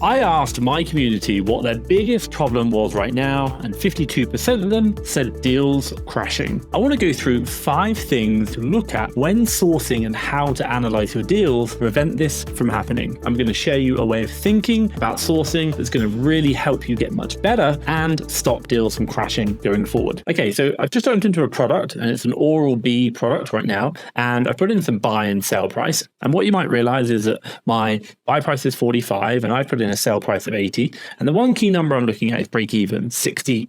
I asked my community what their biggest problem was right now, and 52% of them said deals crashing. I want to go through 5 things to look at when sourcing and how to analyze your deals to prevent this from happening. I'm going to share you a way of thinking about sourcing that's going to really help you get much better and stop deals from crashing going forward. Okay, so I've just jumped into a product, and it's an Oral-B product right now, and I've put in some buy and sell price. And what you might realize is that my buy price is 45, and I've put in a sell price of 80. And the one key number I'm looking at is break even, £60.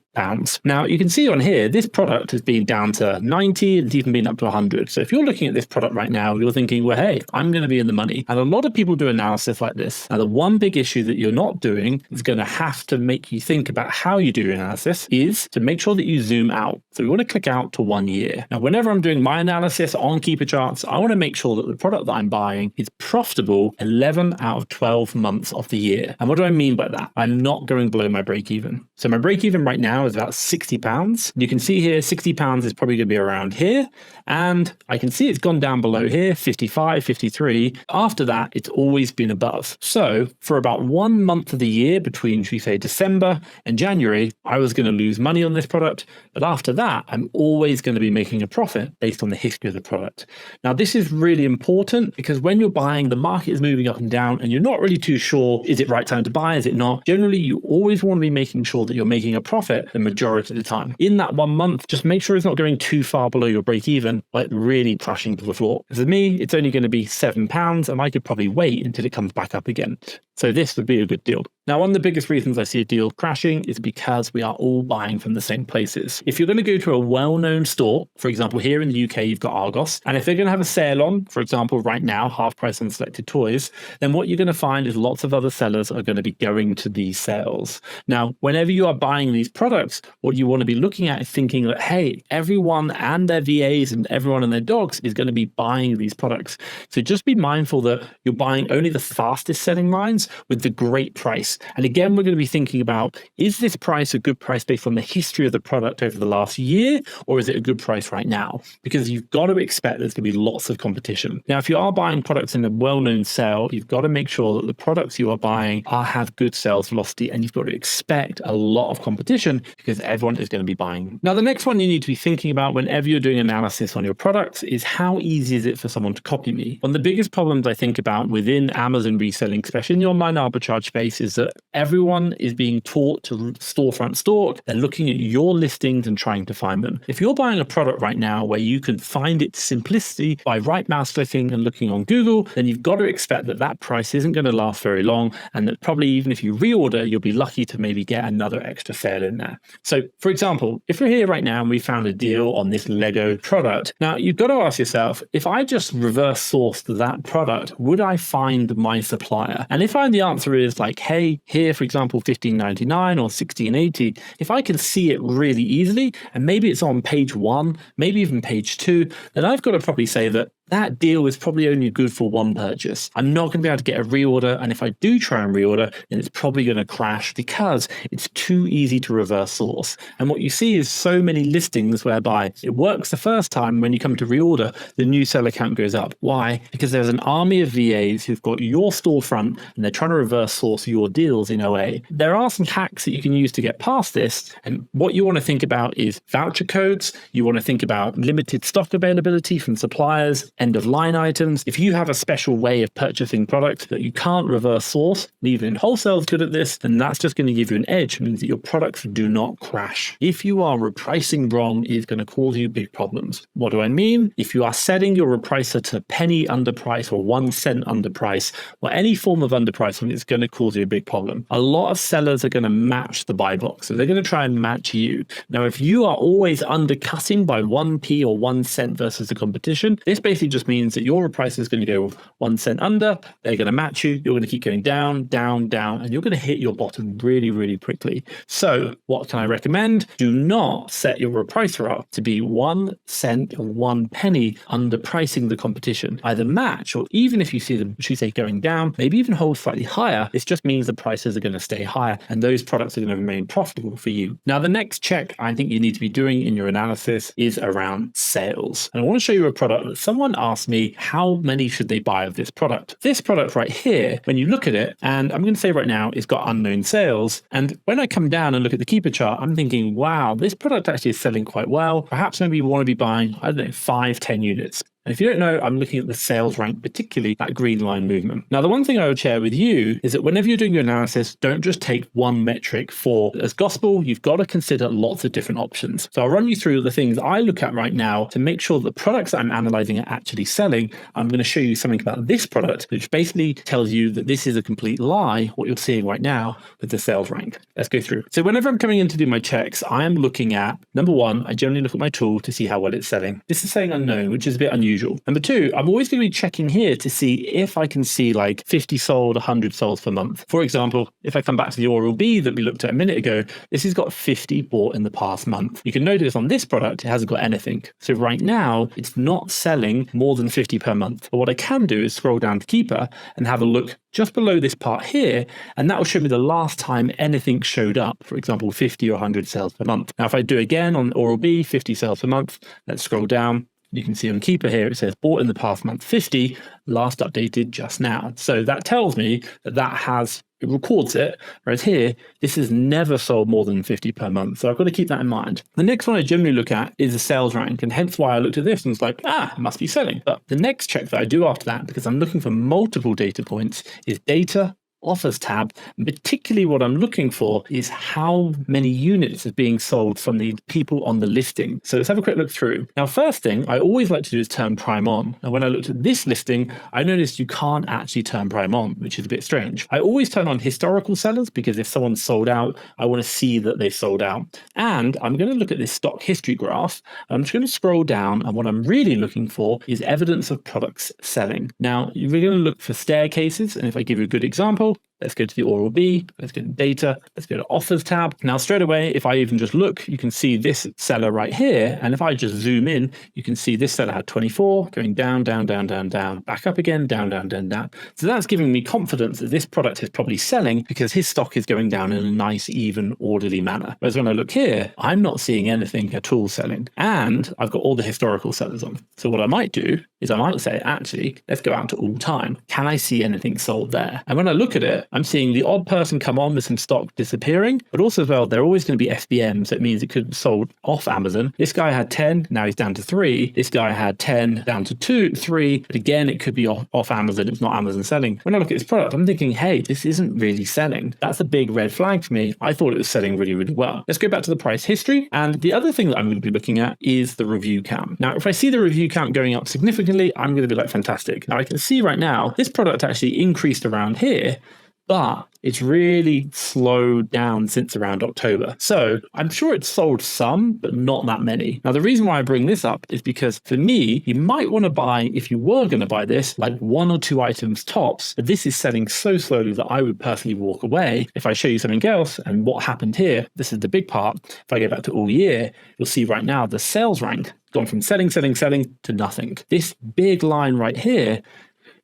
Now you can see on here, this product has been down to 90, it's even been up to 100. So if you're looking at this product right now, you're thinking, well, hey, I'm going to be in the money. And a lot of people do analysis like this. Now the one big issue that you're not doing is going to have to make you think about how you do your analysis is to make sure that you zoom out. So we want to click out to 1 year. Now, whenever I'm doing my analysis on Keeper Charts, I want to make sure that the product that I'm buying is profitable 11 out of 12 months of the year. And what do I mean by that? I'm not going below my break even. So my break even right now is about £60. You can see here, £60 is probably going to be around here. And I can see it's gone down below here, 55, 53. After that, it's always been above. So for about 1 month of the year between, should we say, December and January, I was going to lose money on this product. But after that, I'm always going to be making a profit based on the history of the product. Now, this is really important because when you're buying, the market is moving up and down and you're not really too sure, is it right time to buy? Is it not? Generally, you always want to be making sure that you're making a profit the majority of the time. In that 1 month, just make sure it's not going too far below your break even, like really crashing to the floor. For me, it's only going to be £7 and I could probably wait until it comes back up again. So this would be a good deal. Now, one of the biggest reasons I see a deal crashing is because we are all buying from the same places. If you're going to go to a well-known store, for example, here in the UK, you've got Argos, and if they're going to have a sale on, for example, right now, half price on selected toys, then what you're going to find is lots of other sellers are going to be going to these sales. Now, whenever you are buying these products, what you want to be looking at is thinking that, hey, everyone and their VAs and everyone and their dogs is going to be buying these products. So just be mindful that you're buying only the fastest selling lines with the great price. And again, we're going to be thinking about, is this price a good price based on the history of the product over the last year, or is it a good price right now? Because you've got to expect there's going to be lots of competition. Now, if you are buying products in a well-known sale, you've got to make sure that the products you are buying have good sales velocity, and you've got to expect a lot of competition because everyone is going to be buying. Now, the next one you need to be thinking about whenever you're doing analysis on your products is how easy is it for someone to copy me? One of the biggest problems I think about within Amazon reselling, especially in the online arbitrage space, is that everyone is being taught to storefront stalk. They're looking at your listings and trying to find them. If you're buying a product right now where you can find its simplicity by right mouse clicking and looking on Google, then you've got to expect that that price isn't going to last very long, and that probably even if you reorder, you'll be lucky to maybe get another extra sale in there. So for example, if we're here right now and we found a deal on this Lego product, now you've got to ask yourself, if I just reverse sourced that product, would I find my supplier? And if the answer is like, hey, here, for example, $15.99 or $16.80, if I can see it really easily, and maybe it's on page 1, maybe even page 2, then I've got to probably say that that deal is probably only good for one purchase. I'm not going to be able to get a reorder. And if I do try and reorder, then it's probably going to crash because it's too easy to reverse source. And what you see is so many listings whereby it works the first time. When you come to reorder, the new seller count goes up. Why? Because there's an army of VAs who've got your storefront and they're trying to reverse source your deals in OA. There are some hacks that you can use to get past this. And what you want to think about is voucher codes. You want to think about limited stock availability from suppliers, end of line items. If you have a special way of purchasing products that you can't reverse source, even wholesale is good at this, then that's just going to give you an edge. It means that your products do not crash. If you are repricing wrong, it's going to cause you big problems. What do I mean? If you are setting your repricer to penny underprice or 1 cent underprice or any form of underpricing, it's going to cause you a big problem. A lot of sellers are going to match the buy box. So they're going to try and match you. Now, if you are always undercutting by 1p or 1 cent versus the competition, this basically just means that your price is going to go 1 cent under, they're going to match you, you're going to keep going down, down, down, and you're going to hit your bottom really, really quickly. So what can I recommend? Do not set your repricer up to be 1 cent or 1 penny underpricing the competition. Either match, or even if you see them, should we say, going down, maybe even hold slightly higher, this just means the prices are going to stay higher and those products are going to remain profitable for you. Now, the next check I think you need to be doing in your analysis is around sales. And I want to show you a product that someone ask me how many should they buy of this product. This product right here, when you look at it, and I'm going to say right now, it's got unknown sales. And when I come down and look at the keeper chart, I'm thinking, wow, this product actually is selling quite well. Perhaps maybe you want to be buying, I don't know, 5, 10 units. And if you don't know, I'm looking at the sales rank, particularly that green line movement. Now, the one thing I would share with you is that whenever you're doing your analysis, don't just take one metric for as gospel. You've got to consider lots of different options. So I'll run you through the things I look at right now to make sure that the products that I'm analyzing are actually selling. I'm going to show you something about this product, which basically tells you that this is a complete lie, what you're seeing right now with the sales rank. Let's go through. So whenever I'm coming in to do my checks, I am looking at, number one, I generally look at my tool to see how well it's selling. This is saying unknown, which is a bit unusual. Number two, I'm always going to be checking here to see if I can see like 50 sold, 100 sold per month. For example, if I come back to the Oral B that we looked at a minute ago, this has got 50 bought in the past month. You can notice on this product, it hasn't got anything. So right now, it's not selling more than 50 per month. But what I can do is scroll down to Keeper and have a look just below this part here, and that will show me the last time anything showed up, for example, 50 or 100 sales per month. Now, if I do again on Oral B, 50 sales per month, let's scroll down. You can see on Keeper here, it says bought in the past month 50, last updated just now. So that tells me that it records it, whereas here, this has never sold more than 50 per month. So I've got to keep that in mind. The next one I generally look at is the sales rank, and hence why I looked at this and was like, it must be selling. But the next check that I do after that, because I'm looking for multiple data points, is data, offers tab, and particularly what I'm looking for is how many units are being sold from the people on the listing. So let's have a quick look through. Now, first thing I always like to do is turn Prime on. And when I looked at this listing, I noticed you can't actually turn Prime on, which is a bit strange. I always turn on historical sellers because if someone's sold out, I want to see that they've sold out. And I'm going to look at this stock history graph. I'm just going to scroll down, and what I'm really looking for is evidence of products selling. Now, you're going to look for staircases, and if I give you a good example, let's go to the Oral B, let's go to data, let's go to offers tab. Now, straight away, if I even just look, you can see this seller right here. And if I just zoom in, you can see this seller had 24 going down, down, down, down, down, back up again, down, down, down, down. So that's giving me confidence that this product is probably selling because his stock is going down in a nice, even, orderly manner. Whereas when I look here, I'm not seeing anything at all selling. And I've got all the historical sellers on. So what I might do is I might say, actually, let's go out to all time. Can I see anything sold there? And when I look at it, I'm seeing the odd person come on with some stock disappearing, but also as well, they're always going to be FBM. So it means it could have sold off Amazon. This guy had 10, now he's down to 3. This guy had 10, down to 2, 3. But again, it could be off Amazon. It's not Amazon selling. When I look at this product, I'm thinking, hey, this isn't really selling. That's a big red flag for me. I thought it was selling really, really well. Let's go back to the price history. And the other thing that I'm going to be looking at is the review count. Now, if I see the review count going up significantly, I'm going to be like, fantastic. Now I can see right now, this product actually increased around here, but it's really slowed down since around October. So I'm sure it's sold some, but not that many. Now, the reason why I bring this up is because for me, you might want to buy, if you were going to buy this, like 1 or 2 items tops, but this is selling so slowly that I would personally walk away. If I show you something else and what happened here, this is the big part. If I go back to all year, you'll see right now the sales rank gone from selling to nothing. This big line right here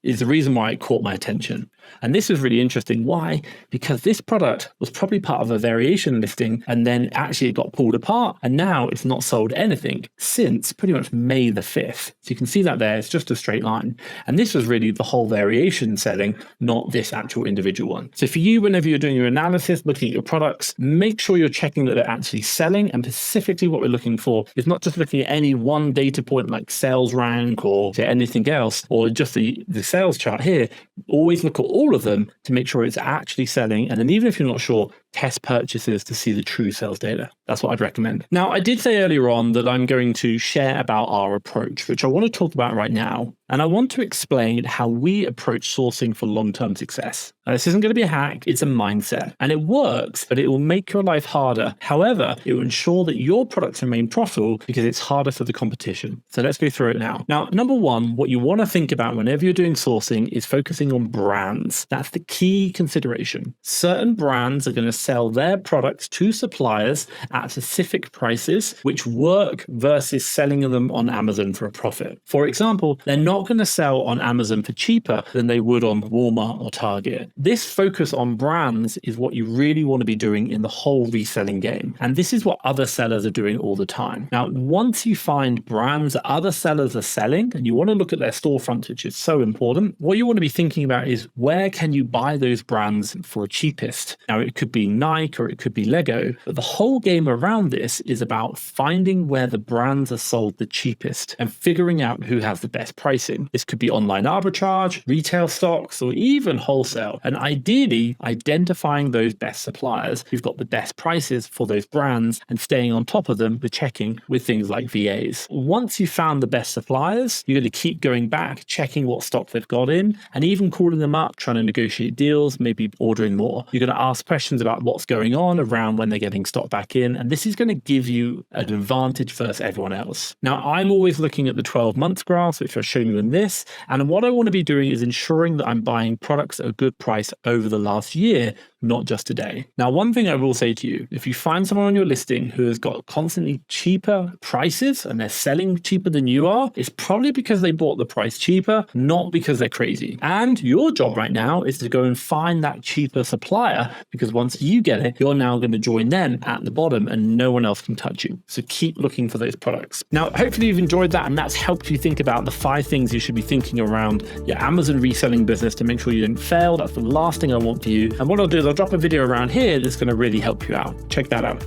is the reason why it caught my attention. And this was really interesting. Why? Because this product was probably part of a variation listing, and then actually it got pulled apart, and now it's not sold anything since pretty much May the 5th. So you can see that there, it's just a straight line. And this was really the whole variation selling, not this actual individual one. So for you, whenever you're doing your analysis, looking at your products, make sure you're checking that they're actually selling. And specifically what we're looking for is not just looking at any one data point like sales rank or anything else, or just the sales chart here. Always look at all of them to make sure it's actually selling. And then even if you're not sure, test purchases to see the true sales data. That's what I'd recommend. Now, I did say earlier on that I'm going to share about our approach, which I want to talk about right now. And I want to explain how we approach sourcing for long-term success. Now, this isn't going to be a hack, it's a mindset. And it works, but it will make your life harder. However, it will ensure that your products remain profitable because it's harder for the competition. So let's go through it now. Now, number one, what you want to think about whenever you're doing sourcing is focusing on brands. That's the key consideration. Certain brands are going to sell their products to suppliers at specific prices which work versus selling them on Amazon for a profit. For example, they're not going to sell on Amazon for cheaper than they would on Walmart or Target. This focus on brands is what you really want to be doing in the whole reselling game. And this is what other sellers are doing all the time. Now, once you find brands that other sellers are selling and you want to look at their storefronts, which is so important, what you want to be thinking about is where can you buy those brands for cheapest? Now, it could be Nike or it could be Lego, but the whole game around this is about finding where the brands are sold the cheapest and figuring out who has the best pricing. This could be online arbitrage, retail stocks, or even wholesale. And ideally, identifying those best suppliers who've got the best prices for those brands and staying on top of them with checking with things like VAs. Once you've found the best suppliers, you're going to keep going back, checking what stock they've got in, and even calling them up, trying to negotiate deals, maybe ordering more. You're going to ask questions about what's going on around when they're getting stock back in, and this is going to give you an advantage versus everyone else. Now, I'm always looking at the 12-month graphs, which I've shown you in this, and what I want to be doing is ensuring that I'm buying products at a good price over the last year, not just today. Now, one thing I will say to you, if you find someone on your listing who has got constantly cheaper prices and they're selling cheaper than you are, it's probably because they bought the price cheaper, not because they're crazy. And your job right now is to go and find that cheaper supplier, because once you get it, you're now going to join them at the bottom and no one else can touch you. So keep looking for those products. Now, hopefully you've enjoyed that and that's helped you think about the 5 things you should be thinking around your Amazon reselling business to make sure you don't fail. That's the last thing I want for you. And what I'll do is I'll drop a video around here that's going to really help you out. Check that out.